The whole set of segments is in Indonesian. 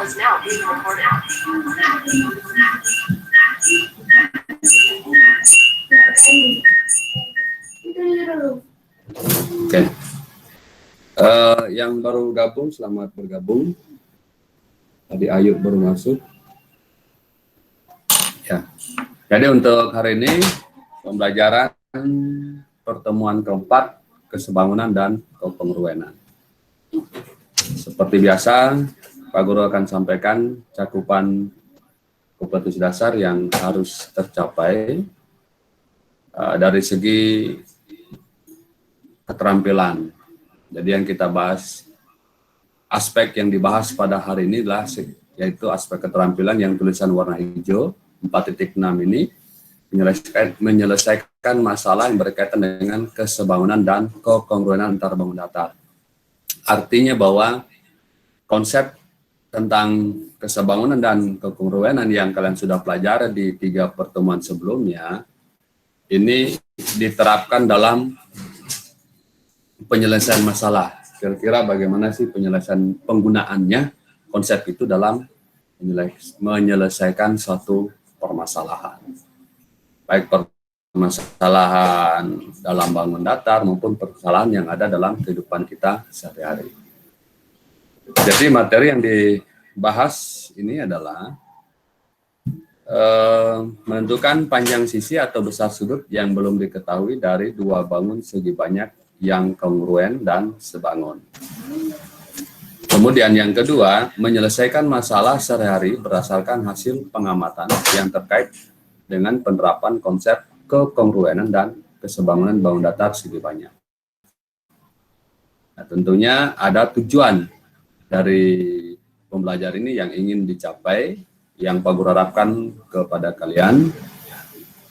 Oke. Yang baru gabung, selamat bergabung. Tadi Ayu baru masuk. Ya. Jadi untuk hari ini pembelajaran pertemuan keempat kesebangunan dan kepengruwenan. Seperti biasa, Pak Guru akan sampaikan cakupan kompetensi dasar yang harus tercapai dari segi keterampilan. Jadi yang kita bahas, aspek yang dibahas pada hari ini adalah yaitu aspek keterampilan yang tulisan warna hijau 4.6 ini menyelesaikan masalah yang berkaitan dengan kesebangunan dan kekongruenan antar bangun datar. Artinya bahwa konsep tentang kesebangunan dan kekongruenan yang kalian sudah pelajari di 3 pertemuan sebelumnya ini diterapkan dalam penyelesaian masalah. Kira-kira bagaimana sih penyelesaian penggunaannya konsep itu dalam menyelesaikan suatu permasalahan. Baik permasalahan dalam bangun datar maupun permasalahan yang ada dalam kehidupan kita sehari-hari. Jadi materi yang dibahas ini adalah menentukan panjang sisi atau besar sudut yang belum diketahui dari 2 bangun segi banyak yang kongruen dan sebangun. Kemudian yang kedua, menyelesaikan masalah sehari-hari berdasarkan hasil pengamatan yang terkait dengan penerapan konsep kekongruenan dan kesebangunan bangun datar segi banyak. Nah, tentunya ada tujuan dari pembelajar ini yang ingin dicapai, yang Pak Guru harapkan kepada kalian,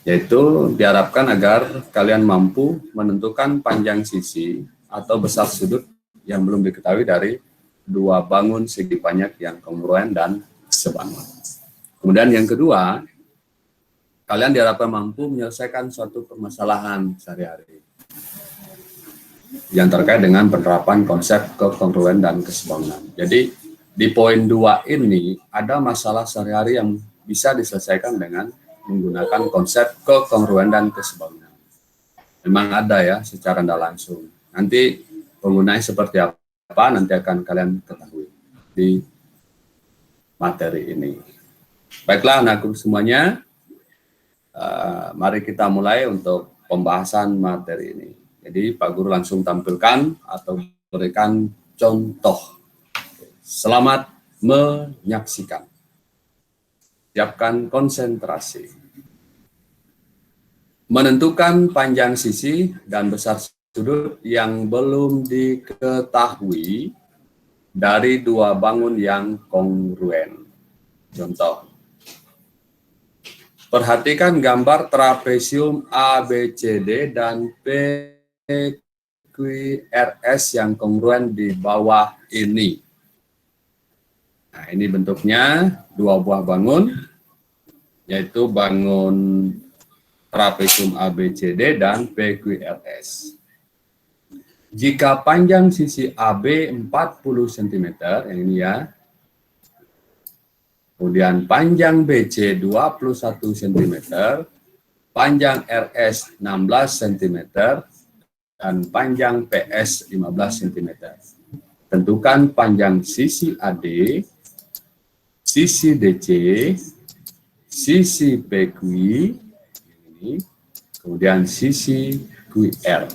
yaitu diharapkan agar kalian mampu menentukan panjang sisi atau besar sudut yang belum diketahui dari 2 bangun segi banyak yang kongruen dan sebangun. Kemudian yang kedua, kalian diharapkan mampu menyelesaikan suatu permasalahan sehari-hari yang terkait dengan penerapan konsep kekongruen dan kesebangunan. Jadi di poin 2 ini ada masalah sehari-hari yang bisa diselesaikan dengan menggunakan konsep kekongruen dan kesebangunan. Memang ada ya secara tidak langsung. Nanti penggunanya seperti apa nanti akan kalian ketahui di materi ini. Baiklah anakku semuanya, mari kita mulai untuk pembahasan materi ini. Jadi Pak Guru langsung tampilkan atau berikan contoh. Selamat menyaksikan. Siapkan konsentrasi. Menentukan panjang sisi dan besar sudut yang belum diketahui dari 2 bangun yang kongruen. Contoh. Perhatikan gambar trapesium ABCD dan PQRS yang kongruen di bawah ini. Nah, ini bentuknya 2 buah bangun, yaitu bangun trapesium ABCD dan PQRS. Jika panjang sisi AB 40 cm, yang ini ya, kemudian panjang BC 21 cm, panjang RS 16 cm, dan panjang PS 15 cm. Tentukan panjang sisi AD, sisi DC, sisi PQ, ini, kemudian sisi QR.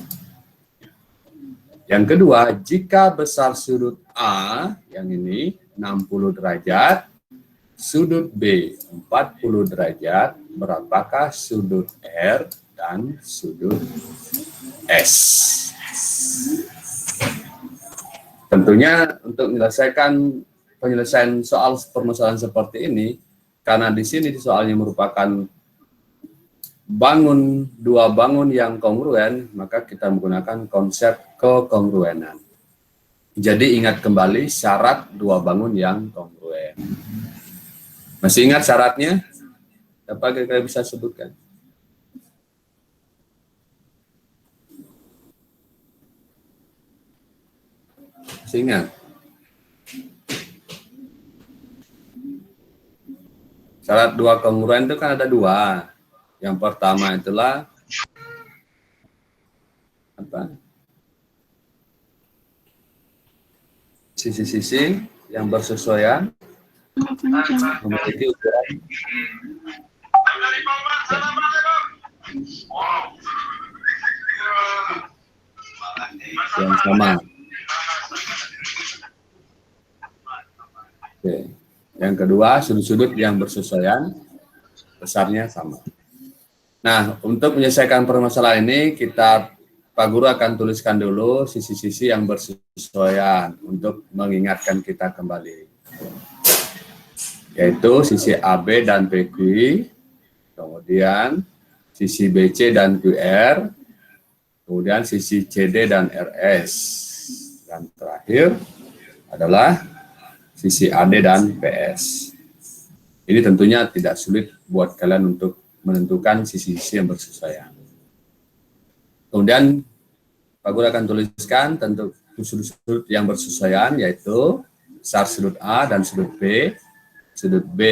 Yang kedua, jika besar sudut A, yang ini 60 derajat, sudut B 40 derajat, berapakah sudut R dan sudut S? Tentunya untuk menyelesaikan penyelesaian soal permasalahan seperti ini, karena di sini soalnya merupakan bangun 2 bangun yang kongruen, maka kita menggunakan konsep kekongruenan. Jadi ingat kembali syarat 2 bangun yang kongruen. Masih ingat syaratnya? Apa kira-kira bisa sebutkan? Masih ingat? Syarat dua kongruen itu kan ada dua. Yang pertama itulah apa? Sisi-sisi yang bersesuaian memiliki ukuran yang sama. Oke. Yang kedua, sudut-sudut yang bersesuaian besarnya sama. Nah, untuk menyelesaikan permasalahan ini, Pak Guru akan tuliskan dulu sisi-sisi yang bersesuaian untuk mengingatkan kita kembali. Yaitu sisi AB dan PQ, kemudian sisi BC dan QR, kemudian sisi CD dan RS, dan terakhir adalah sisi AD dan PS. Ini tentunya tidak sulit buat kalian untuk menentukan sisi-sisi yang bersesuaian. Kemudian Pak Guru akan tuliskan tentu sudut-sudut yang bersesuaian, yaitu besar sudut A dan sudut B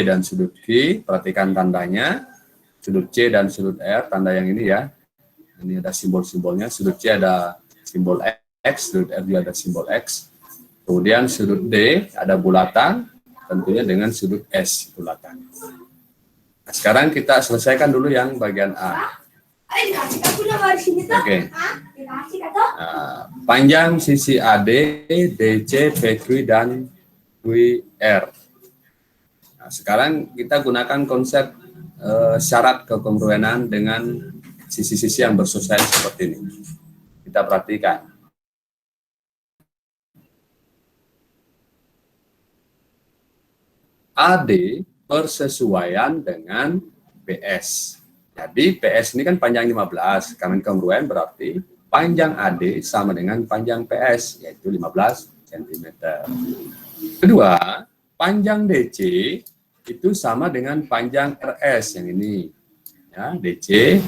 dan sudut Q, perhatikan tandanya, sudut C dan sudut R, tanda yang ini ya, ini ada simbol-simbolnya, sudut C ada simbol X, sudut R juga ada simbol X, kemudian sudut D ada bulatan, tentunya dengan sudut S bulatan. Nah, sekarang kita selesaikan dulu yang bagian A. Oke. Nah, panjang sisi AD, DC, PQ, dan QR. Nah, sekarang kita gunakan konsep syarat kekongruenan dengan sisi-sisi yang bersesuaian seperti ini. Kita perhatikan. AD bersesuaian dengan PS. Jadi PS ini kan panjang 15, karena kongruen berarti panjang AD sama dengan panjang PS, yaitu 15 cm. Kedua, panjang DC itu sama dengan panjang RS yang ini. Ya, DC,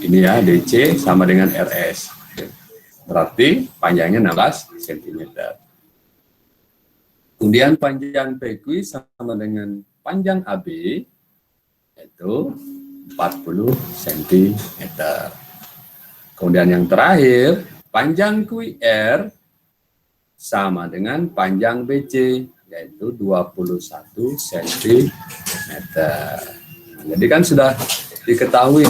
ini ya, DC sama dengan RS. Berarti panjangnya 16 cm. Kemudian panjang PQ sama dengan panjang AB, yaitu 40 cm. Kemudian yang terakhir, panjang QR sama dengan panjang BC, yaitu 21 cm. Jadi kan sudah diketahui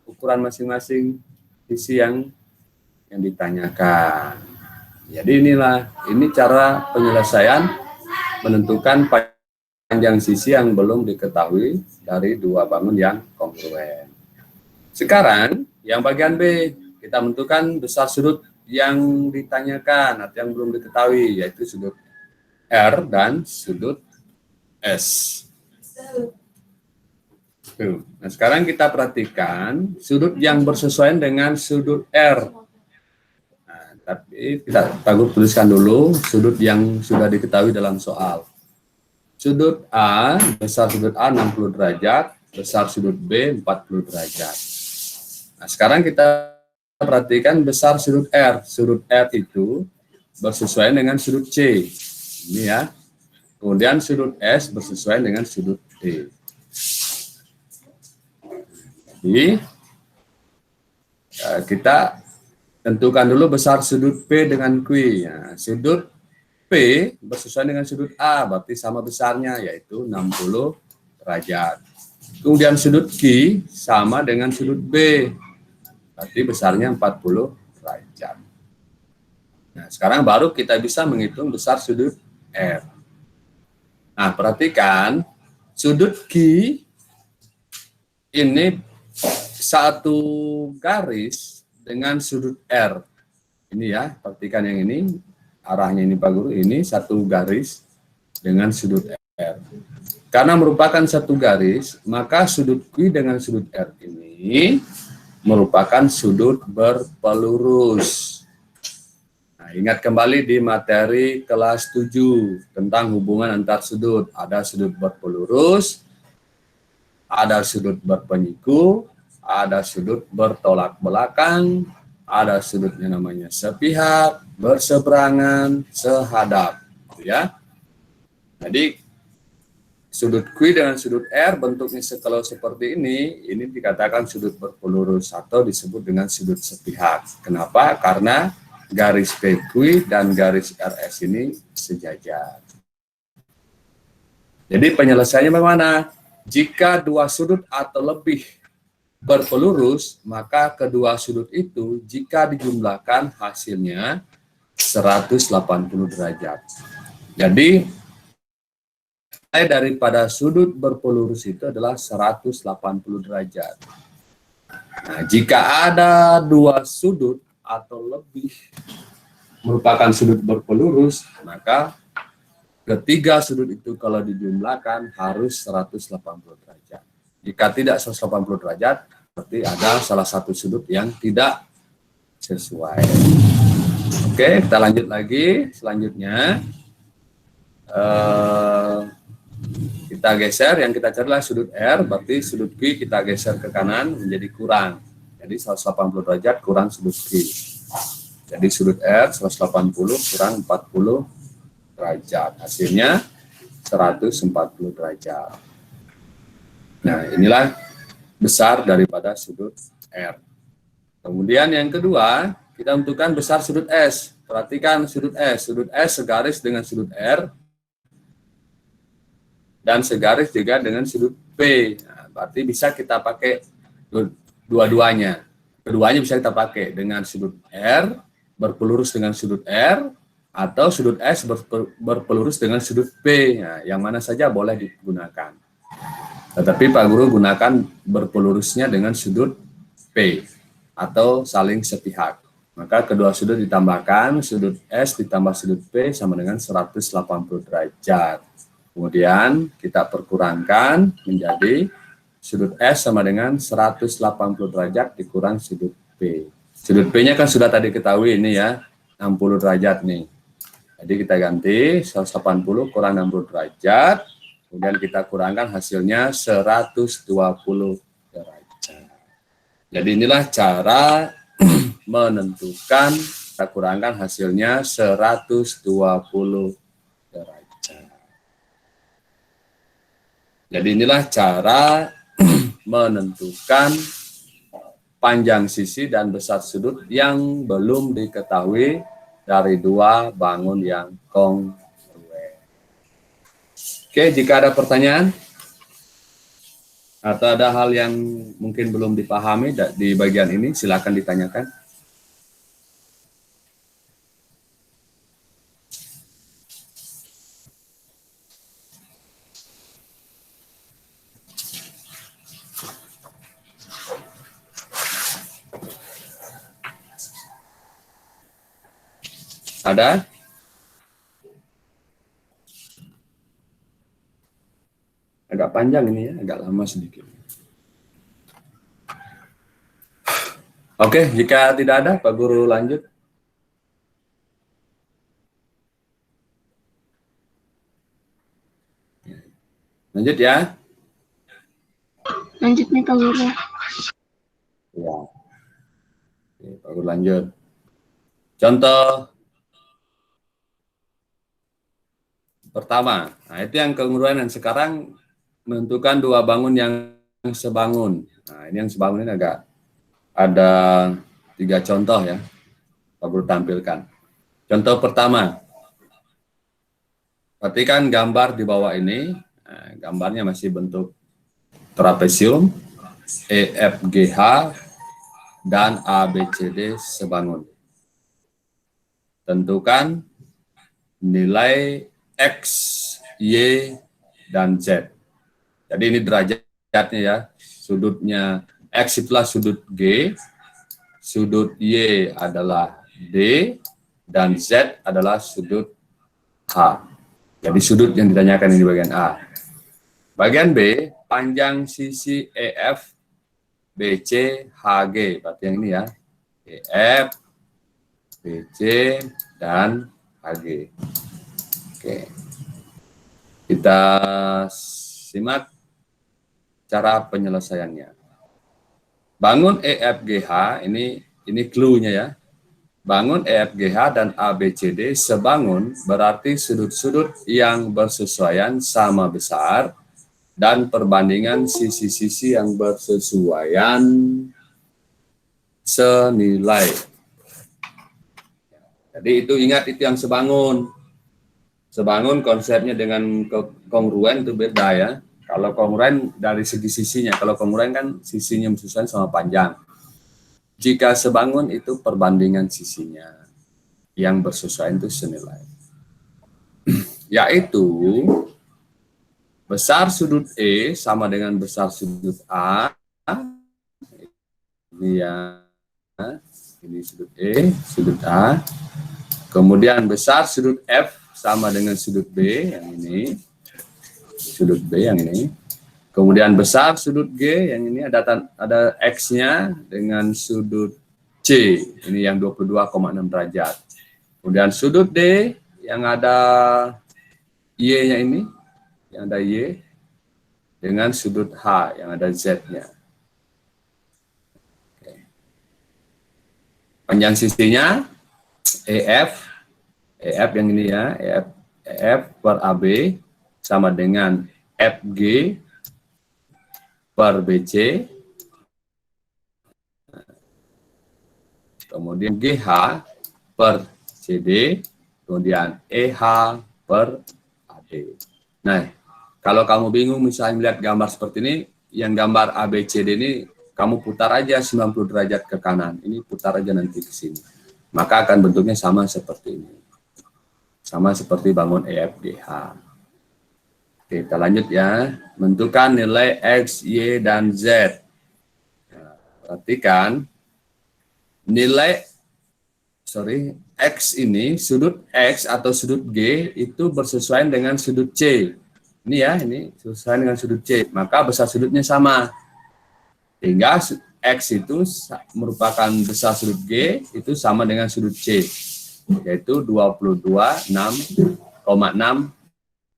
ukuran masing-masing sisi yang ditanyakan. Jadi ini cara penyelesaian menentukan panjang sisi yang belum diketahui dari dua bangun yang kongruen. Sekarang yang bagian B, kita menentukan besar sudut yang ditanyakan atau yang belum diketahui, yaitu sudut R dan sudut S. Nah, sekarang kita perhatikan sudut yang bersesuaian dengan sudut R. Nah, tapi kita tuliskan dulu sudut yang sudah diketahui dalam soal. Sudut A, besar sudut A 60 derajat, besar sudut B 40 derajat. Nah, sekarang kita perhatikan besar sudut R. Sudut R itu bersesuaian dengan sudut C. Ini ya. Kemudian sudut S bersesuaian dengan sudut D. Jadi, kita tentukan dulu besar sudut P dengan Q. Nah, sudut P bersesuaian dengan sudut A, berarti sama besarnya, yaitu 60 derajat. Kemudian sudut Q sama dengan sudut B, berarti besarnya 40 derajat. Nah, sekarang baru kita bisa menghitung besar sudut R. Nah, perhatikan, sudut Q ini satu garis dengan sudut R. Ini ya, perhatikan yang ini. Arahnya ini Pak Guru, ini satu garis dengan sudut R. Karena merupakan satu garis, maka sudut Q dengan sudut R ini merupakan sudut berpelurus. Nah, ingat kembali di materi kelas 7 tentang hubungan antar sudut. Ada sudut berpelurus, ada sudut berpenyiku, ada sudut bertolak belakang, ada sudutnya namanya sepihak, berseberangan, sehadap, ya. Jadi sudut Q dengan sudut R bentuknya kalau seperti ini dikatakan sudut berpelurus atau disebut dengan sudut sepihak. Kenapa? Karena garis PQ dan garis RS ini sejajar. Jadi penyelesaiannya bagaimana? Jika dua sudut atau lebih berpelurus, maka kedua sudut itu jika dijumlahkan hasilnya 180 derajat. Jadi daripada sudut berpelurus itu adalah 180 derajat. Nah, jika ada dua sudut atau lebih merupakan sudut berpelurus, maka ketiga sudut itu kalau dijumlahkan harus 180 derajat. Jika tidak 180 derajat, berarti ada salah satu sudut yang tidak sesuai. Oke, kita lanjut lagi. Selanjutnya, kita geser, yang kita cari adalah sudut R, berarti sudut Q kita geser ke kanan menjadi kurang. Jadi 180 derajat kurang sudut Q. Jadi sudut R 180 kurang 40 derajat. Hasilnya 140 derajat. Nah, inilah besar daripada sudut R. Kemudian yang kedua, kita tentukan besar sudut S. Perhatikan sudut S. Sudut S segaris dengan sudut R dan segaris juga dengan sudut P. Nah, berarti bisa kita pakai dua-duanya. Keduanya bisa kita pakai dengan sudut R berpelurus dengan sudut R atau sudut S berpelurus dengan sudut P. Nah, yang mana saja boleh digunakan. Tetapi Pak Guru gunakan berpelurusnya dengan sudut P atau saling sepihak. Maka kedua sudut ditambahkan, sudut S ditambah sudut P sama dengan 180 derajat. Kemudian kita perkurangkan menjadi sudut S sama dengan 180 derajat dikurang sudut P. Sudut P-nya kan sudah tadi ketahui ini ya, 60 derajat nih. Jadi kita ganti 180 kurang 60 derajat, kemudian kita kurangkan hasilnya 120 derajat. Jadi inilah cara menentukan, kita kurangkan hasilnya 120 derajat. Jadi inilah cara menentukan panjang sisi dan besar sudut yang belum diketahui dari dua bangun yang kongruen. Oke, jika ada pertanyaan atau ada hal yang mungkin belum dipahami di bagian ini, silakan ditanyakan. Ada? Agak panjang ini ya, agak lama sedikit. Oke, jika tidak ada, Pak Guru lanjut. Lanjut ya. Lanjut nih Pak Guru. Ya. Oke, Pak Guru lanjut. Contoh pertama, nah itu yang kongruan, dan sekarang menentukan dua bangun yang sebangun. Nah ini yang sebangun ini agak ada 3 contoh ya, Pak Guru tampilkan. Contoh pertama, perhatikan gambar di bawah ini, nah, gambarnya masih bentuk trapesium, EFGH, dan ABCD sebangun. Tentukan nilai X, Y, dan Z. Jadi ini derajatnya ya. Sudutnya X itulah sudut G, sudut Y adalah D, dan Z adalah sudut H. Jadi sudut yang ditanyakan ini bagian A. Bagian B, panjang sisi EF, BC, HG. Berarti yang ini ya. EF, BC, dan HG. Oke. Kita simak cara penyelesaiannya. Bangun EFGH, ini clue-nya ya. Bangun EFGH dan ABCD sebangun berarti sudut-sudut yang bersesuaian sama besar dan perbandingan sisi-sisi yang bersesuaian senilai. Jadi itu ingat, itu yang sebangun. Sebangun konsepnya dengan kongruen itu beda ya. Kalau kongruen dari segi sisinya, kalau kongruen kan sisinya bersesuaian sama panjang. Jika sebangun itu perbandingan sisinya yang bersesuaian itu senilai. Yaitu besar sudut E sama dengan besar sudut A. Ini ya, ini sudut E, sudut A. Kemudian besar sudut F sama dengan sudut B, yang ini. Sudut B yang ini. Kemudian besar sudut G, yang ini ada X-nya dengan sudut C, ini yang 22,6 derajat. Kemudian sudut D yang ada Y-nya ini, yang ada Y, dengan sudut H yang ada Z-nya. Panjang sisinya EF yang ini ya, EF per AB sama dengan FG per BC, kemudian GH per CD, kemudian EH per AD. Nah, kalau kamu bingung misalnya melihat gambar seperti ini, yang gambar ABCD ini kamu putar aja 90 derajat ke kanan, ini putar aja nanti ke sini. Maka akan bentuknya sama seperti ini. Sama seperti bangun EFGH. Oke, kita lanjut ya. Menentukan nilai X, Y, dan Z. Nah, perhatikan, nilai, X ini, sudut X atau sudut G itu bersesuaian dengan sudut C. Ini ya, ini sesuai dengan sudut C. Maka besar sudutnya sama. Sehingga X itu merupakan besar sudut G, itu sama dengan sudut C. Yaitu 22,6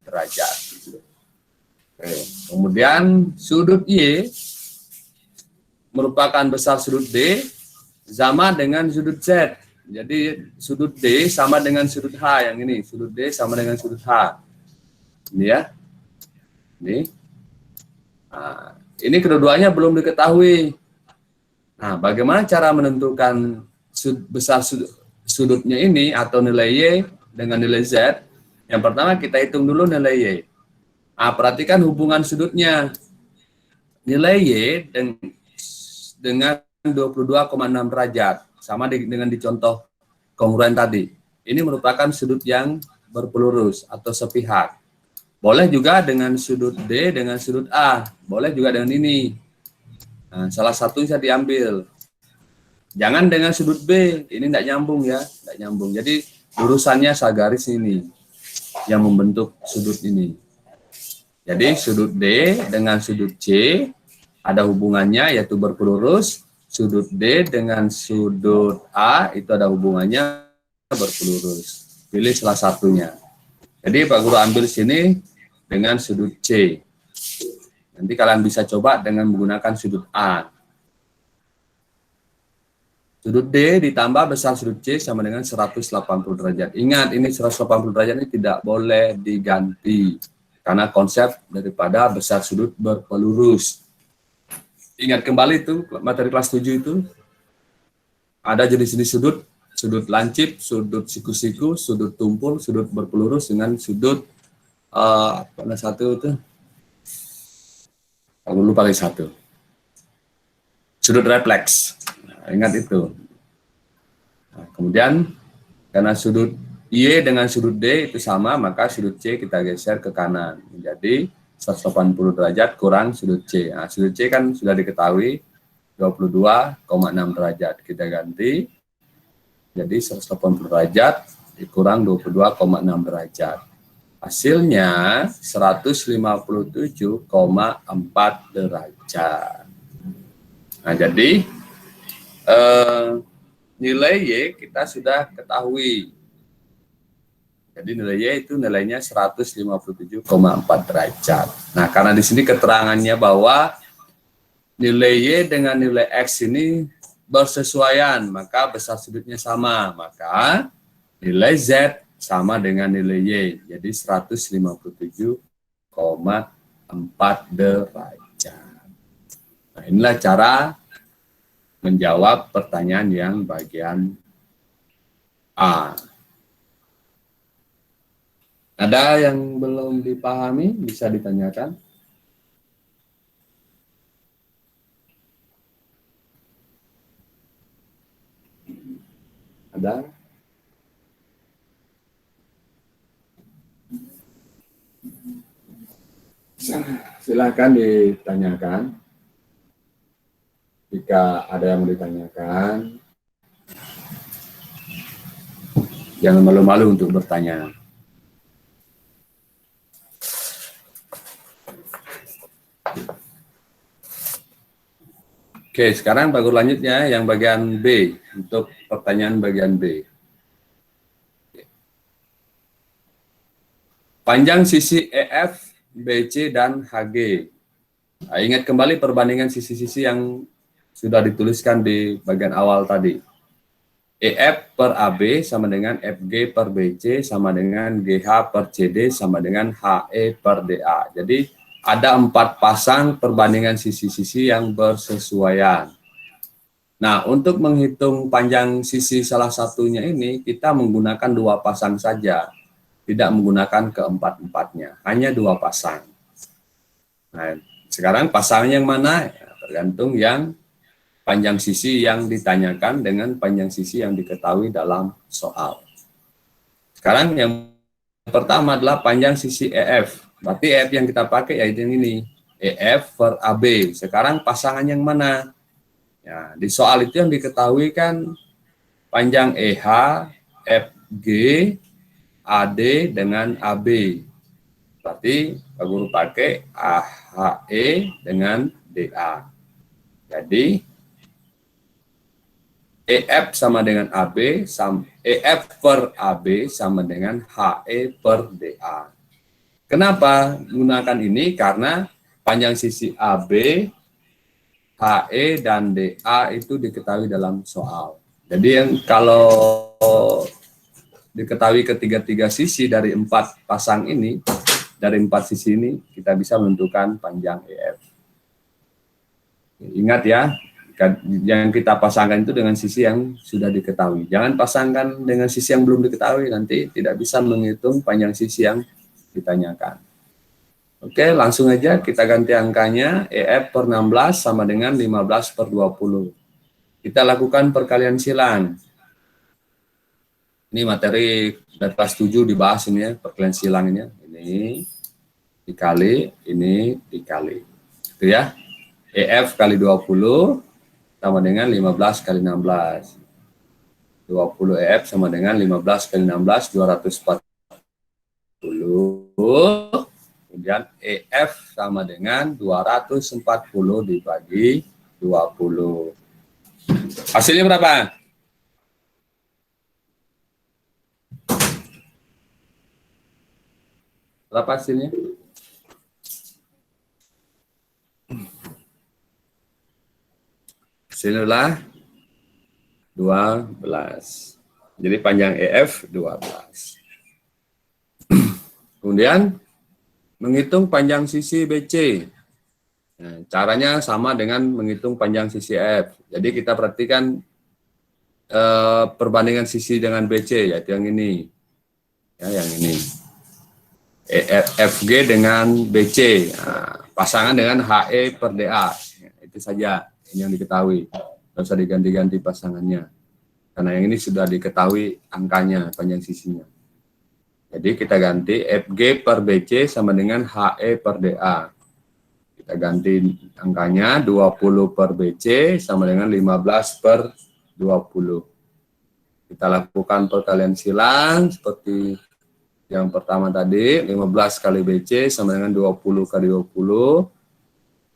derajat. Oke. Kemudian sudut Y merupakan besar sudut D sama dengan sudut Z. Jadi sudut D sama dengan sudut H yang ini. Sudut D sama dengan sudut H. Ini ya. Ini. Nah, ini kedua-duanya belum diketahui. Nah, bagaimana cara menentukan besar sudutnya ini atau nilai Y dengan nilai Z? Yang pertama kita hitung dulu nilai Y. Nah, perhatikan hubungan sudutnya. Nilai Y dengan 22,6 derajat. Sama dengan di contoh kongruen tadi. Ini merupakan sudut yang berpelurus atau sepihak. Boleh juga dengan sudut D dengan sudut A. Boleh juga dengan ini. Nah, salah satu bisa diambil. Jangan dengan sudut B, ini tidak nyambung ya, tidak nyambung. Jadi lurusannya sagaris ini yang membentuk sudut ini. Jadi sudut D dengan sudut C ada hubungannya yaitu berpelurus. Sudut D dengan sudut A itu ada hubungannya berpelurus. Pilih salah satunya. Jadi Pak Guru ambil sini dengan sudut C. Nanti kalian bisa coba dengan menggunakan sudut A. Sudut D ditambah besar sudut C sama dengan 180 derajat. Ingat, ini 180 derajat ini tidak boleh diganti. Karena konsep daripada besar sudut berpelurus. Ingat kembali itu, materi kelas 7 itu. Ada jenis-jenis sudut. Sudut lancip, sudut siku-siku, sudut tumpul, sudut berpelurus dengan sudut, ada satu itu. Aku lupa lagi satu. Sudut refleks. Ingat itu. Nah, kemudian karena sudut Y dengan sudut D itu sama, maka sudut C kita geser ke kanan menjadi 180 derajat kurang sudut C. Nah, sudut C kan sudah diketahui 22,6 derajat. Kita ganti jadi 180 derajat dikurang 22,6 derajat. Hasilnya 157,4 derajat. Nah, jadi nilai Y kita sudah ketahui. Jadi nilai Y itu nilainya 157,4 derajat. Nah, karena di sini keterangannya bahwa nilai Y dengan nilai X ini bersesuaian, maka besar sudutnya sama. Maka nilai Z sama dengan nilai Y. Jadi 157,4 4 derajat. Nah, inilah cara menjawab pertanyaan yang bagian A. Ada yang belum dipahami, bisa ditanyakan. Ada? Silakan ditanyakan. Jika ada yang mau ditanyakan, jangan malu-malu untuk bertanya. Oke, sekarang bagus lanjutnya yang bagian B, untuk pertanyaan bagian B. Panjang sisi EF, BC, dan HG. Nah, ingat kembali perbandingan sisi-sisi yang sudah dituliskan di bagian awal tadi. EF per AB sama dengan FG per BC sama dengan GH per CD sama dengan HE per DA. Jadi ada 4 pasang perbandingan sisi-sisi yang bersesuaian. Nah, untuk menghitung panjang sisi salah satunya ini, kita menggunakan 2 pasang saja. Tidak menggunakan keempat-empatnya, hanya 2 pasang. Nah, sekarang pasangnya yang mana? Ya, tergantung yang panjang sisi yang ditanyakan dengan panjang sisi yang diketahui dalam soal. Sekarang yang pertama adalah panjang sisi EF. Berarti EF yang kita pakai yaitu yang ini, EF per AB. Sekarang pasangan yang mana? Ya, di soal itu yang diketahui kan panjang EH, FG, AD dengan AB. Berarti Pak Guru pakai AHE dengan DA. Jadi EF sama dengan AB, EF per AB sama dengan HE per DA. Kenapa gunakan ini? Karena panjang sisi AB, HE, dan DA itu diketahui dalam soal. Jadi yang kalau diketahui ketiga-tiga sisi dari 4 pasang ini, dari 4 sisi ini, kita bisa menentukan panjang EF. Ingat ya, yang kita pasangkan itu dengan sisi yang sudah diketahui. Jangan pasangkan dengan sisi yang belum diketahui, nanti tidak bisa menghitung panjang sisi yang ditanyakan. Oke, langsung aja kita ganti angkanya. EF per 16 sama dengan 15 per 20. Kita lakukan perkalian silang. Ini materi dari kelas 7 dibahas ini ya, perkalian silang ini. Ini dikali, ini dikali. Itu ya. EF kali 20 sama dengan 15 kali 16. 20 EF sama dengan 15 kali 16, 240. Kemudian EF sama dengan 240 dibagi 20. Hasilnya berapa? Berapa hasilnya? Hasilnya adalah 12. Jadi panjang EF 12. Kemudian menghitung panjang sisi BC. Nah, caranya sama dengan menghitung panjang sisi F. Jadi kita perhatikan perbandingan sisi dengan BC, yaitu yang ini. Ya, yang ini. FG dengan BC. Nah, pasangan dengan HE per DA. Ya, itu saja ini yang diketahui. Tidak usah diganti-ganti pasangannya. Karena yang ini sudah diketahui angkanya, panjang sisinya. Jadi kita ganti FG per BC sama dengan HE per DA. Kita ganti angkanya 20 per BC sama dengan 15 per 20. Kita lakukan perkalian silang seperti yang pertama tadi. 15 kali BC sama dengan 20 kali 20.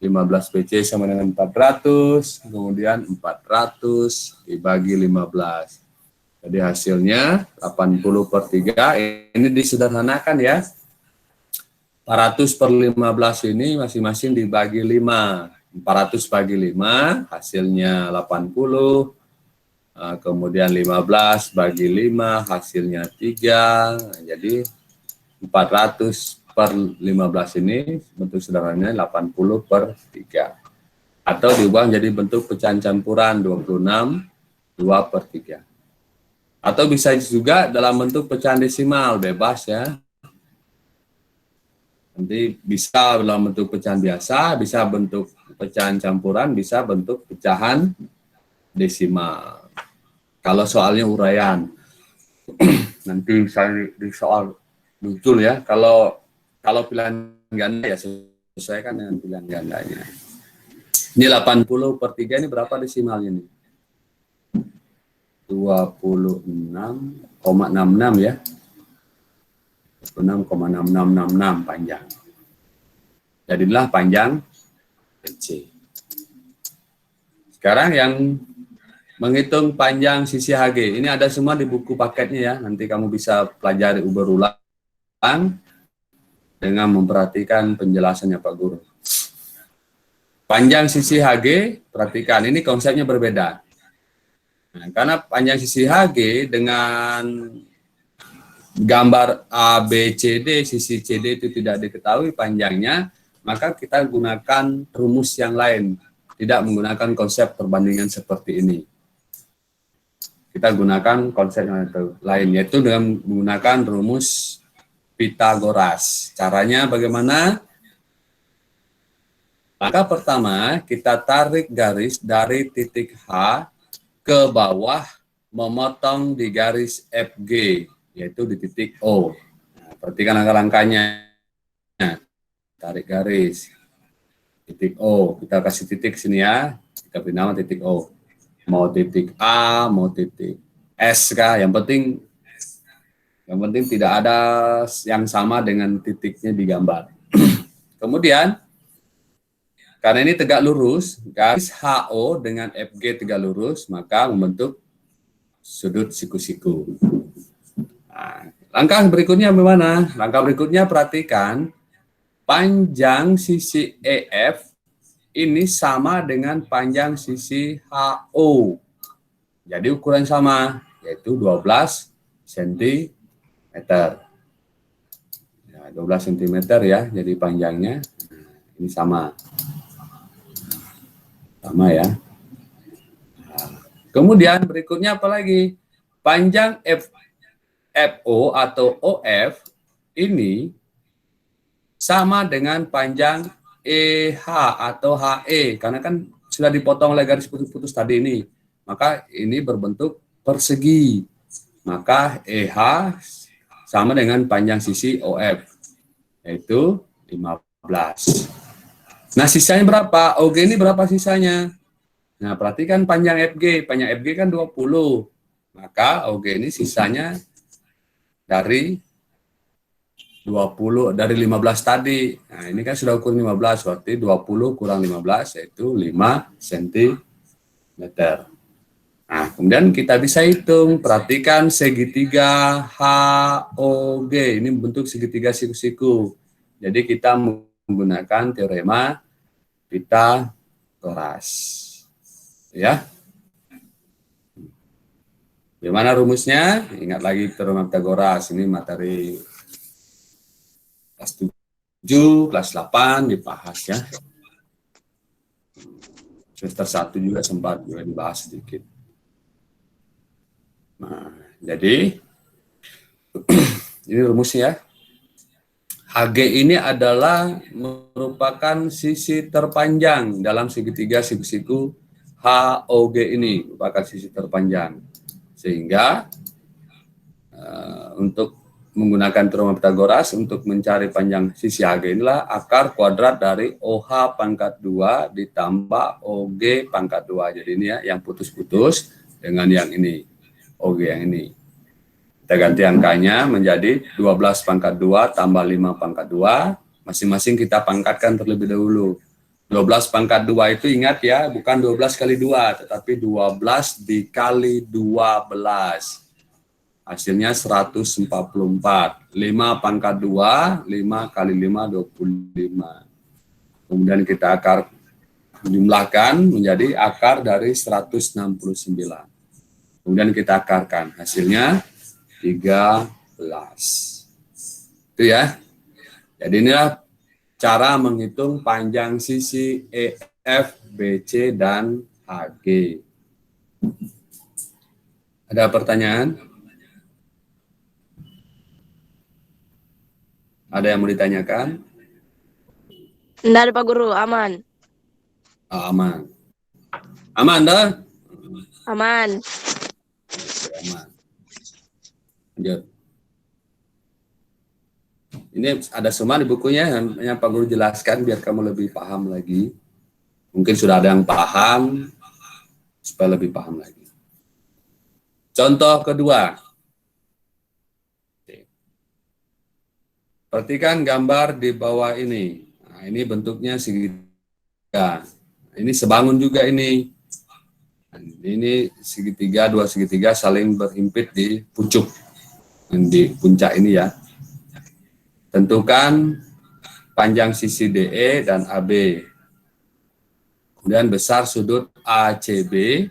15 BC sama dengan 400. Kemudian 400 dibagi 15. Jadi hasilnya 80 per 3, ini disederhanakan ya. 400 per 15 ini masing-masing dibagi 5. 400 bagi 5, hasilnya 80. Kemudian 15 bagi 5, hasilnya 3. Jadi 400 per 15 ini bentuk sederhananya 80 per 3. Atau diubah menjadi bentuk pecahan campuran 26, 2 per 3. Atau bisa juga dalam bentuk pecahan desimal, bebas ya. Nanti bisa dalam bentuk pecahan biasa, bisa bentuk pecahan campuran, bisa bentuk pecahan desimal. Kalau soalnya uraian, nanti saya di soal muncul ya. Kalau pilihan ganda ya sesuaikan dengan pilihan gandanya. Ini 80 per 3 ini berapa desimalnya nih? 26,66 ya. 26,6666 panjang. Jadilah panjang PC. Sekarang yang menghitung panjang sisi HG. Ini ada semua di buku paketnya ya. Nanti kamu bisa pelajari berulang dengan memperhatikan penjelasannya Pak Guru. Panjang sisi HG, perhatikan ini konsepnya berbeda. Nah, karena panjang sisi HG dengan gambar A, B, C, D, sisi CD itu tidak diketahui panjangnya, maka kita gunakan rumus yang lain. Tidak menggunakan konsep perbandingan seperti ini. Kita gunakan konsep yang lain, yaitu dengan menggunakan rumus Pitagoras. Caranya bagaimana? Langkah pertama, kita tarik garis dari titik H ke bawah, memotong di garis FG, yaitu di titik O. Nah, perhatikan langkah-langkahnya. Tarik garis, titik O. Kita kasih titik sini ya, kita beri nama titik O. Mau titik A, mau titik S kah? Yang penting tidak ada yang sama dengan titiknya digambar. Kemudian, karena ini tegak lurus, garis HO dengan FG tegak lurus, maka membentuk sudut siku-siku. Nah, langkah berikutnya bagaimana? Langkah berikutnya perhatikan, panjang sisi EF ini sama dengan panjang sisi HO. Jadi ukuran sama, yaitu 12 cm. Ya, 12 cm ya, jadi panjangnya. Ini sama. Sama ya. Nah, kemudian berikutnya apa lagi? Panjang FO atau OF ini sama dengan panjang EH atau HE, karena kan sudah dipotong oleh garis putus-putus tadi ini. Maka ini berbentuk persegi. Maka EH sama dengan panjang sisi OF, yaitu 15. Nah, sisanya berapa? OG ini berapa sisanya? Nah, perhatikan panjang FG. Panjang FG kan 20. Maka OG ini sisanya dari 20, dari 15 tadi. Nah, ini kan sudah ukur 15, berarti 20 kurang 15, yaitu 5 cm. Nah, kemudian kita bisa hitung. Perhatikan segitiga HOG. Ini bentuk segitiga siku-siku. Jadi kita menggunakan teorema Pitagoras. Ya. Bagaimana rumusnya? Ingat lagi teorema Pitagoras. Ini materi kelas 7, kelas 8 dibahas ya. Semester 1 juga sempat juga dibahas sedikit. Nah, jadi ini rumusnya. HG ini adalah merupakan sisi terpanjang dalam segitiga siku-siku HOG ini, merupakan sisi terpanjang. Sehingga untuk menggunakan teorema Pitagoras untuk mencari panjang sisi HG inilah akar kuadrat dari OH pangkat 2 ditambah OG pangkat 2. Jadi ini ya yang putus-putus dengan yang ini, OG yang ini. Kita ganti angkanya menjadi 12 pangkat 2 tambah 5 pangkat 2. Masing-masing kita pangkatkan terlebih dahulu. 12 pangkat 2 itu ingat ya, bukan 12 kali 2, tetapi 12 dikali 12. Hasilnya 144. 5 pangkat 2, 5 kali 5, 25. Kemudian kita akar jumlahkan menjadi akar dari 169. Kemudian kita akarkan, hasilnya 13. Itu ya. Jadi inilah cara menghitung panjang sisi EF, BC, dan AG. Ada pertanyaan? Ada yang mau ditanyakan? Enggak ada Pak Guru, aman. Aman. Aman dah? Aman. Aman. Lanjut. Ini ada semua di bukunya yang Pak Guru jelaskan biar kamu lebih paham lagi. Mungkin sudah ada yang paham, supaya lebih paham lagi. Contoh kedua. Perhatikan gambar di bawah ini. Nah, ini bentuknya segitiga. Ini sebangun juga ini. Ini segitiga, dua segitiga saling berhimpit di pucuk. Di puncak ini ya. Tentukan panjang sisi DE dan AB. Kemudian besar sudut ACB.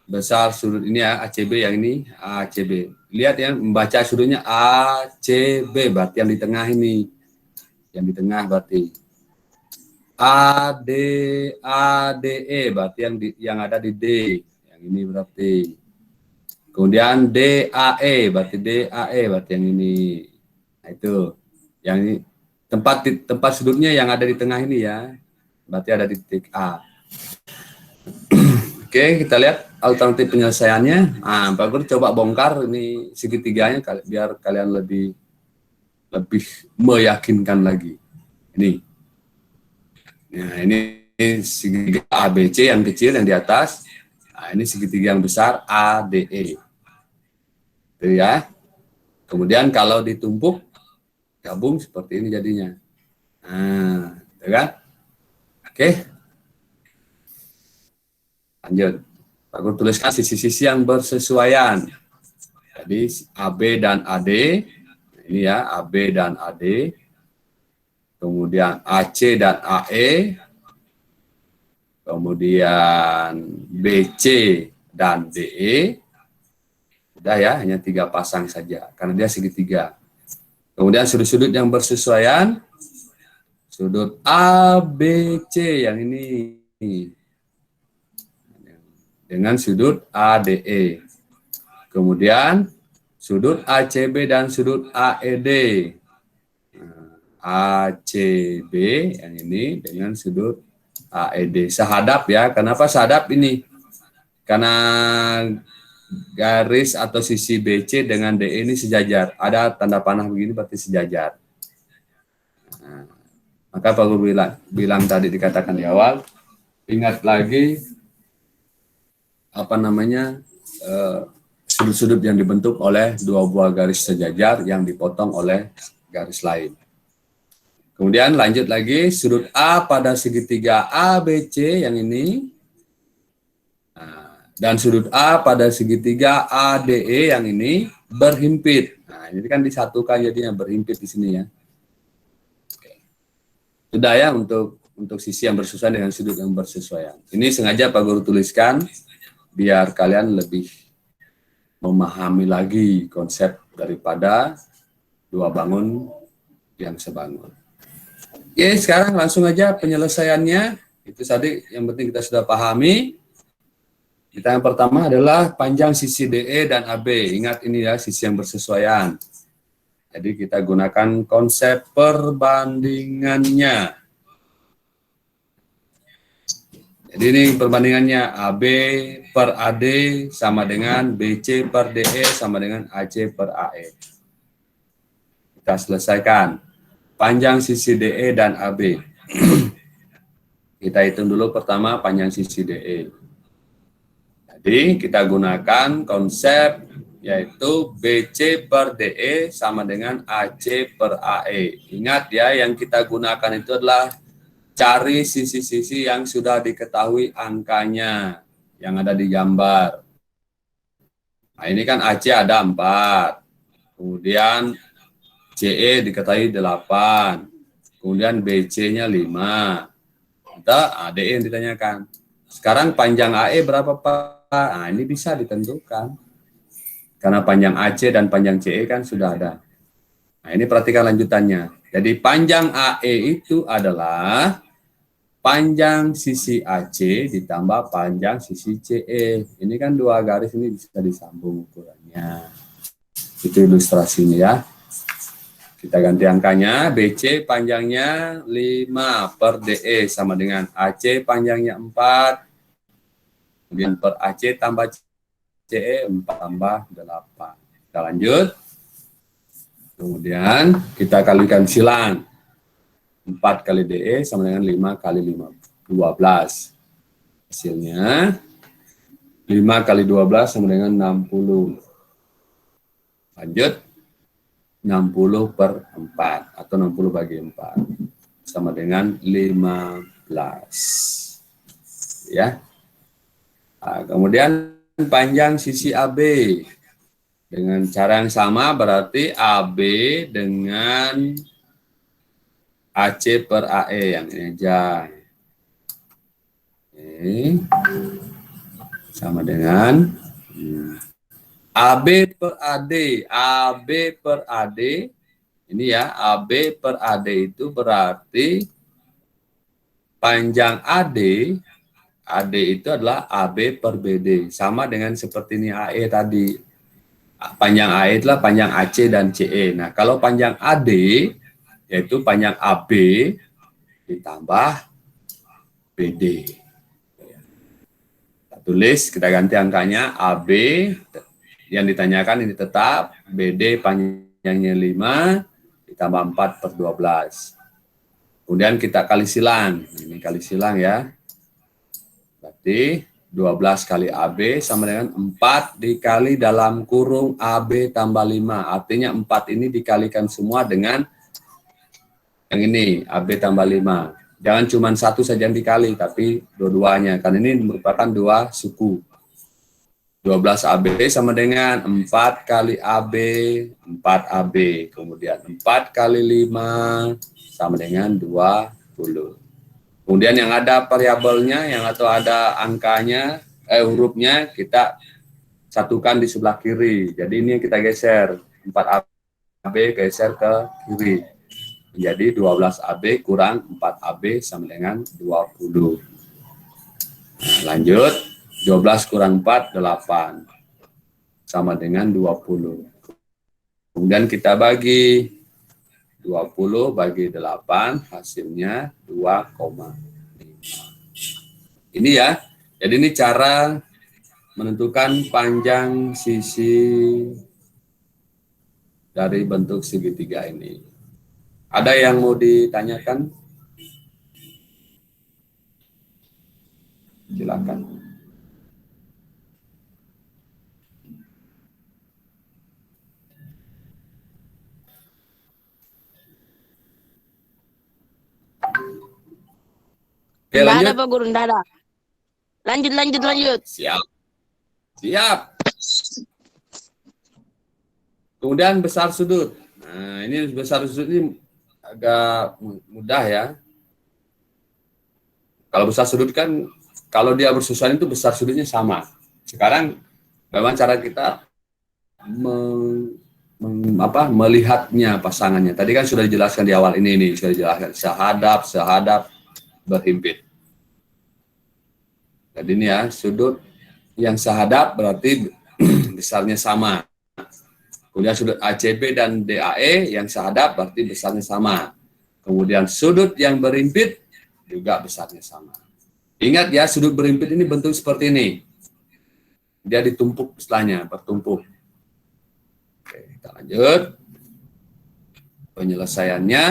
Besar sudut ini ya, ACB yang ini, ACB. Lihat ya, membaca sudutnya ACB, berarti yang di tengah ini. Yang di tengah berarti. ADE, berarti yang ada di D. Yang ini berarti. Kemudian DAE, berarti yang ini. Nah, itu. Yang ini tempat sudutnya yang ada di tengah ini ya. Berarti ada di titik A. Oke, kita lihat alternatif penyelesaiannya. Nah, Pak Guru coba bongkar ini segitiganya biar kalian lebih meyakinkan lagi. Ini. Nah, ini segitiga ABC yang kecil yang di atas. Nah, ini segitiga yang besar ADE. Itu ya. Kemudian kalau ditumpuk gabung seperti ini jadinya. Nah, itu kan? Oke. Lanjut. Aku tuliskan sisi-sisi yang bersesuaian. Jadi AB dan AD. Ini ya, AB dan AD. Kemudian AC dan AE. Kemudian BC dan DE. Udah ya, hanya 3 pasang saja. Karena dia segitiga. Kemudian sudut-sudut yang bersesuaian. Sudut ABC yang ini. Dengan sudut ADE. Kemudian sudut ACB dan sudut AED. ACB yang ini dengan sudut AED. Sehadap ya. Kenapa sehadap ini? Karena garis atau sisi BC dengan DE ini sejajar. Ada tanda panah begini berarti sejajar. Nah, maka Pak Guru bilang tadi dikatakan di awal, ingat lagi sudut-sudut yang dibentuk oleh 2 buah garis sejajar yang dipotong oleh garis lain. Kemudian lanjut lagi, sudut A pada segitiga ABC yang ini, dan sudut A pada segitiga ADE yang ini berhimpit. Nah, ini kan disatukan jadinya berhimpit di sini ya. Sudah ya untuk sisi yang bersesuaian dengan sudut yang bersesuaian. Ini sengaja Pak Guru tuliskan biar kalian lebih memahami lagi konsep daripada 2 bangun yang sebangun. Oke, sekarang langsung aja penyelesaiannya. Itu tadi yang penting kita sudah pahami. Kita yang pertama adalah panjang sisi DE dan AB. Ingat ini ya, sisi yang bersesuaian. Jadi kita gunakan konsep perbandingannya. Jadi ini perbandingannya AB per AD sama dengan BC per DE sama dengan AC per AE. Kita selesaikan. Panjang sisi DE dan AB. Kita hitung dulu pertama panjang sisi DE. Jadi kita gunakan konsep yaitu BC per DE sama dengan AC per AE. Ingat ya, yang kita gunakan itu adalah cari sisi-sisi yang sudah diketahui angkanya yang ada di gambar. Nah, ini kan AC ada 4. Kemudian CE diketahui 8. Kemudian BC-nya 5. Kita ADE yang ditanyakan. Sekarang panjang AE berapa, Pak? Nah, ini bisa ditentukan. Karena panjang AC dan panjang CE kan sudah ada. Nah, ini perhatikan lanjutannya. Jadi panjang AE itu adalah panjang sisi AC ditambah panjang sisi CE. Ini kan dua garis ini bisa disambung ukurannya. Itu ilustrasinya ya. Kita ganti angkanya. BC panjangnya 5 per DE sama dengan AC panjangnya 4. Kemudian per AC tambah CE 4 tambah 8. Kita lanjut. Kemudian kita kalikan silang. 4 kali DE sama dengan 5 kali 5, 12. Hasilnya 5 kali 12 sama dengan 60. Lanjut. 60 per 4 atau 60 bagi 4 sama dengan 15. Ya. Nah, kemudian panjang sisi AB. Dengan cara yang sama berarti AB dengan AC per AE yang ini aja. Oke. Sama dengan AB per AD. AB per AD. Ini ya, AB per AD itu berarti panjang AD. AD itu adalah AB per BD. Sama dengan seperti ini AE tadi. Panjang AE adalah panjang AC dan CE. Nah, kalau panjang AD, yaitu panjang AB ditambah BD. Kita tulis, kita ganti angkanya. AB yang ditanyakan ini tetap. BD panjangnya 5, ditambah 4 per 12. Kemudian kita kali silang. Ini kali silang ya. Berarti 12 kali AB sama dengan 4 dikali dalam kurung AB tambah 5. Artinya 4 ini dikalikan semua dengan yang ini, AB tambah 5. Jangan cuma satu saja yang dikali, tapi dua-duanya. Karena ini merupakan dua suku. 12 AB sama dengan 4 kali AB, 4 AB. Kemudian 4 kali 5 sama dengan 20. Kemudian yang ada variabelnya, yang atau ada angkanya, hurufnya kita satukan di sebelah kiri. Jadi ini yang kita geser, 4 AB geser ke kiri. Menjadi 12 AB kurang 4 AB sama dengan 20. Nah, lanjut, 12 kurang 4, 8. Sama dengan 20. Kemudian kita bagi 20 bagi 8, hasilnya 2,5. Ini ya, jadi ini cara menentukan panjang sisi dari bentuk segitiga ini. Ada yang mau ditanyakan? Silakan. Oke, Nggak ada lanjut. Pak Guru, nggak ada. Lanjut. Siap. Siap. Kemudian besar sudut. Nah, ini besar sudut ini agak mudah ya. Kalau besar sudut kan, kalau dia bersusuan itu besar sudutnya sama. Sekarang bagaimana cara kita melihatnya pasangannya? Tadi kan sudah dijelaskan di awal ini sudah dijelaskan sehadap, berhimpit. Jadi ini ya, sudut yang sehadap berarti besarnya sama. Kemudian sudut ACB dan DAE yang sehadap berarti besarnya sama. Kemudian sudut yang berhimpit juga besarnya sama. Ingat ya, sudut berhimpit ini bentuk seperti ini. Dia ditumpuk istilahnya, bertumpuk. Oke, kita lanjut. Penyelesaiannya,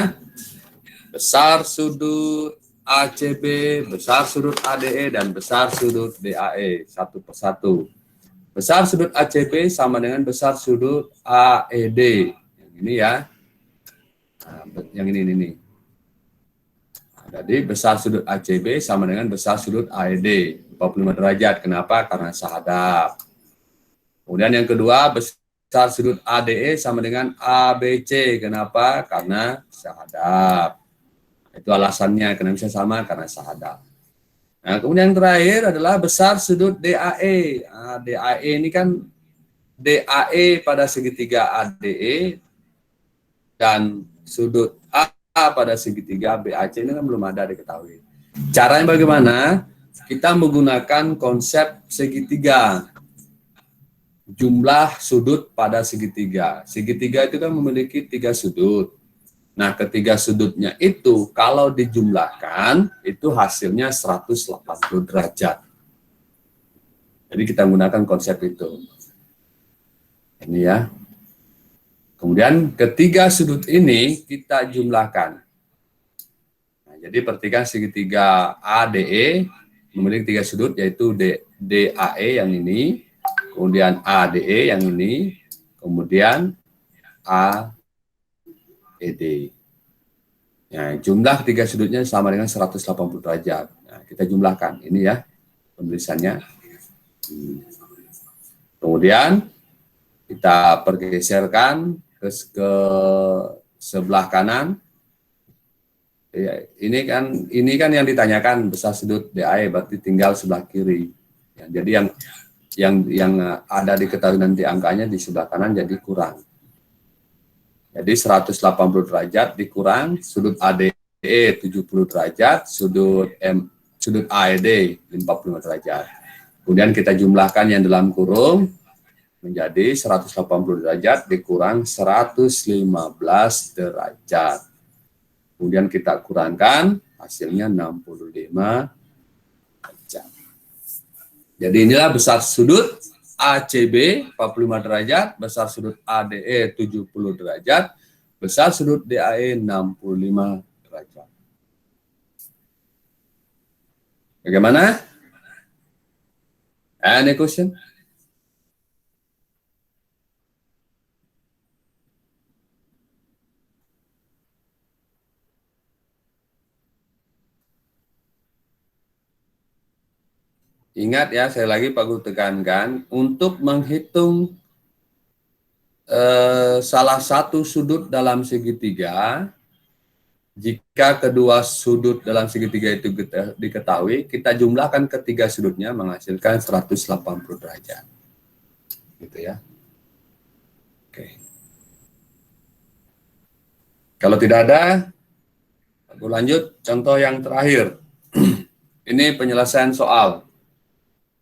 besar sudut ACB, besar sudut ADE, dan besar sudut DAE, satu persatu. Besar sudut ACB sama dengan besar sudut AED. Yang ini ya. Nah, yang ini. Nah, jadi besar sudut ACB sama dengan besar sudut AED, 45 derajat. Kenapa? Karena sehadap. Kemudian yang kedua, besar sudut ADE sama dengan ABC. Kenapa? Karena sehadap. Itu alasannya kenapa bisa sama, karena sehadap. Nah, kemudian yang terakhir adalah besar sudut DAE. Nah, DAE ini kan DAE pada segitiga ADE dan sudut A pada segitiga BAC ini kan belum ada diketahui. Caranya bagaimana? Kita menggunakan konsep segitiga. Jumlah sudut pada segitiga. Segitiga itu kan memiliki 3 sudut. Nah, ketiga sudutnya itu kalau dijumlahkan itu hasilnya 180 derajat. Jadi kita menggunakan konsep itu. Ini ya. Kemudian ketiga sudut ini kita jumlahkan. Nah, jadi perhatikan segitiga ADE memiliki 3 sudut yaitu DAE yang ini, kemudian ADE yang ini, kemudian AED. Ya, jumlah 3 sudutnya sama dengan 180 derajat. Nah, kita jumlahkan ini ya penulisannya. Kemudian kita pergeserkan ke sebelah kanan. Ya, ini kan yang ditanyakan besar sudut DAE berarti tinggal sebelah kiri. Ya, jadi yang ada diketahui nanti angkanya di sebelah kanan jadi kurang. Jadi 180 derajat dikurang sudut ADE 70 derajat, sudut AED 55 derajat. Kemudian kita jumlahkan yang dalam kurung menjadi 180 derajat dikurang 115 derajat. Kemudian kita kurangkan hasilnya 65 derajat. Jadi inilah besar sudut ACB 45 derajat, besar sudut ADE 70 derajat, besar sudut DAE 65 derajat. Bagaimana? Any question? Ingat ya, saya lagi Pak Guru tekankan, untuk menghitung salah satu sudut dalam segitiga, jika kedua sudut dalam segitiga itu diketahui, kita jumlahkan ketiga sudutnya menghasilkan 180 derajat. Gitu ya. Oke. Kalau tidak ada, aku lanjut contoh yang terakhir. Ini penyelesaian soal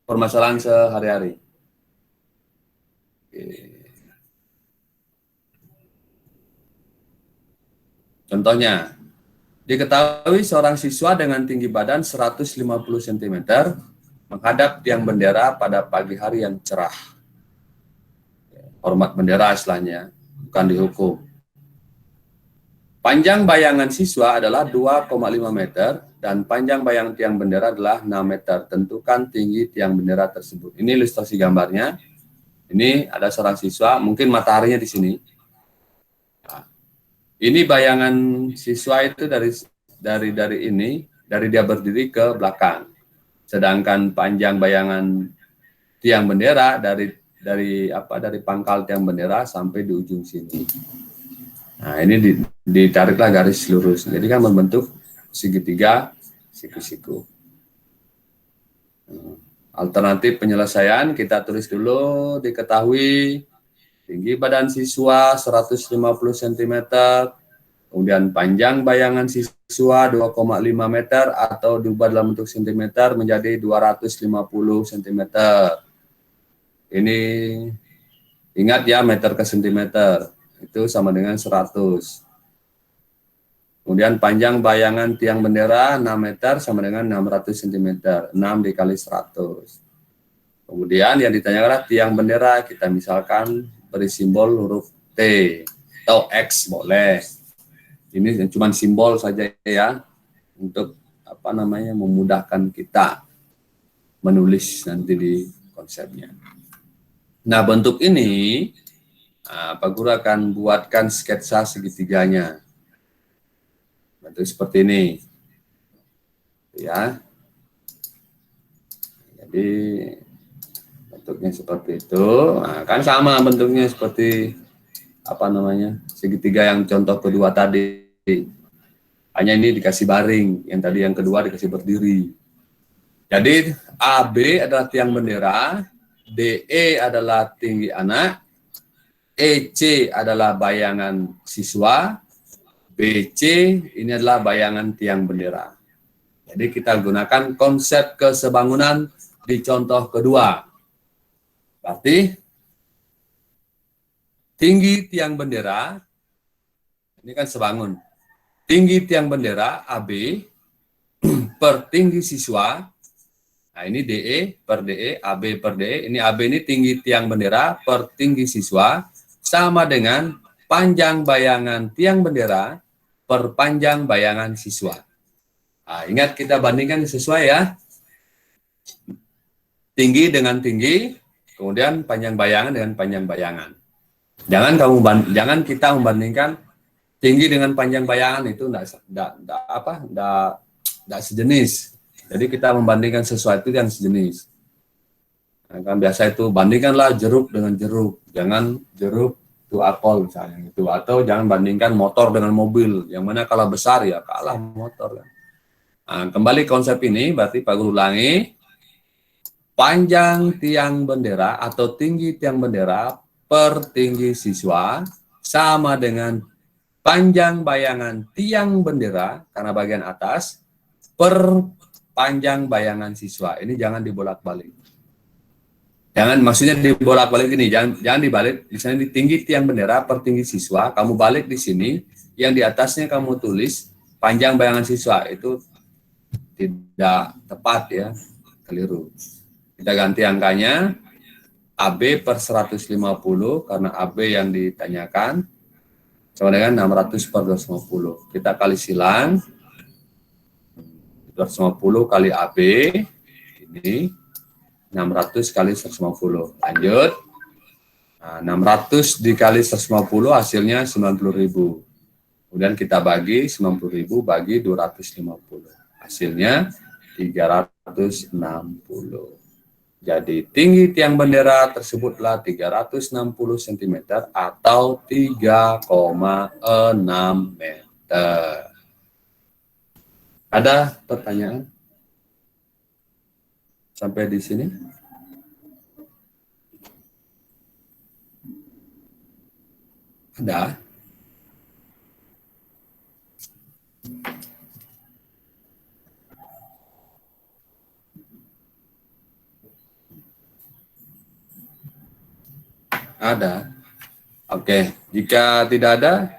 permasalahan sehari-hari. Contohnya, diketahui seorang siswa dengan tinggi badan 150 cm menghadap tiang bendera pada pagi hari yang cerah. Hormat bendera istilahnya, bukan dihukum. Panjang bayangan siswa adalah 2,5 meter dan panjang bayangan tiang bendera adalah 6 meter. Tentukan tinggi tiang bendera tersebut. Ini ilustrasi gambarnya. Ini ada seorang siswa, mungkin mataharinya di sini. Nah, ini bayangan siswa itu dari dia berdiri ke belakang. Sedangkan panjang bayangan tiang bendera dari pangkal tiang bendera sampai di ujung sini. Nah, ini ditariklah garis lurus. Jadi kan membentuk segitiga siku-siku. Alternatif penyelesaian kita tulis dulu, diketahui tinggi badan siswa 150 cm, kemudian panjang bayangan siswa 2,5 meter atau diubah dalam bentuk cm menjadi 250 cm. Ini ingat ya, meter ke centimeter itu sama dengan 100. Kemudian panjang bayangan tiang bendera 6 meter sama dengan 600 cm. 6 dikali 100. Kemudian yang ditanyakan tiang bendera, kita misalkan beri simbol huruf T atau X boleh. Ini cuma simbol saja ya, untuk memudahkan kita menulis nanti di konsepnya. Nah, bentuk ini Pak Guru akan buatkan sketsa segitiganya. Bentuk seperti ini. Ya. Jadi bentuknya seperti itu. Nah, kan sama bentuknya seperti segitiga yang contoh kedua tadi. Hanya ini dikasih baring, yang tadi yang kedua dikasih berdiri. Jadi AB adalah tiang bendera, DE adalah tinggi anak, EC adalah bayangan siswa, BC ini adalah bayangan tiang bendera. Jadi kita gunakan konsep kesebangunan di contoh kedua. Berarti tinggi tiang bendera, ini kan sebangun. Tinggi tiang bendera AB per tinggi siswa. Nah ini DE per DE, AB per DE. Ini AB ini tinggi tiang bendera per tinggi siswa sama dengan panjang bayangan tiang bendera per panjang bayangan siswa. Nah, ingat kita bandingkan sesuai ya. Tinggi dengan tinggi, kemudian panjang bayangan dengan panjang bayangan. Jangan kita membandingkan tinggi dengan panjang bayangan, itu enggak sejenis. Jadi kita membandingkan sesuatu yang sejenis. Nah, kan biasa itu bandingkanlah jeruk dengan jeruk, jangan jeruk itu apel misalnya itu, atau jangan bandingkan motor dengan mobil, yang mana kalau besar ya kalah motor kan. Nah, kembali konsep ini berarti Pak Guru ulangi, panjang tiang bendera atau tinggi tiang bendera per tinggi siswa sama dengan panjang bayangan tiang bendera karena bagian atas per panjang bayangan siswa. Ini jangan dibolak-balik. Maksudnya dibolak-balik ini, jangan dibalik. Misalnya di tinggi tiang bendera per tinggi siswa, kamu balik di sini, yang di atasnya kamu tulis panjang bayangan siswa, itu tidak tepat ya, keliru. Kita ganti angkanya, AB per 150, karena AB yang ditanyakan, sama dengan 600 per 250. Kita kali silang, 250 kali AB, ini 600 kali 150. Lanjut, nah, 600 dikali 150 hasilnya 90.000. Kemudian kita bagi 90.000 bagi 250. Hasilnya 360. Jadi tinggi tiang bendera tersebutlah 360 cm atau 3,6 meter. Ada pertanyaan? Sampai di sini? Ada? Ada. Oke, jika tidak ada,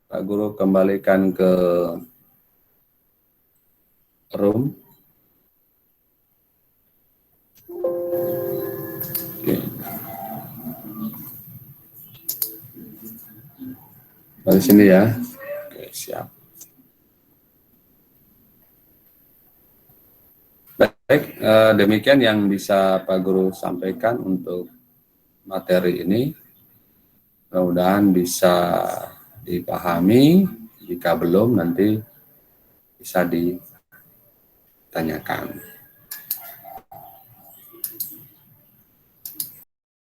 Pak Guru kembalikan ke room. Oke. Dari sini ya. Oke, siap. Baik, demikian yang bisa Pak Guru sampaikan untuk materi ini. Mudah-mudahan bisa dipahami. Jika belum, nanti bisa ditanyakan.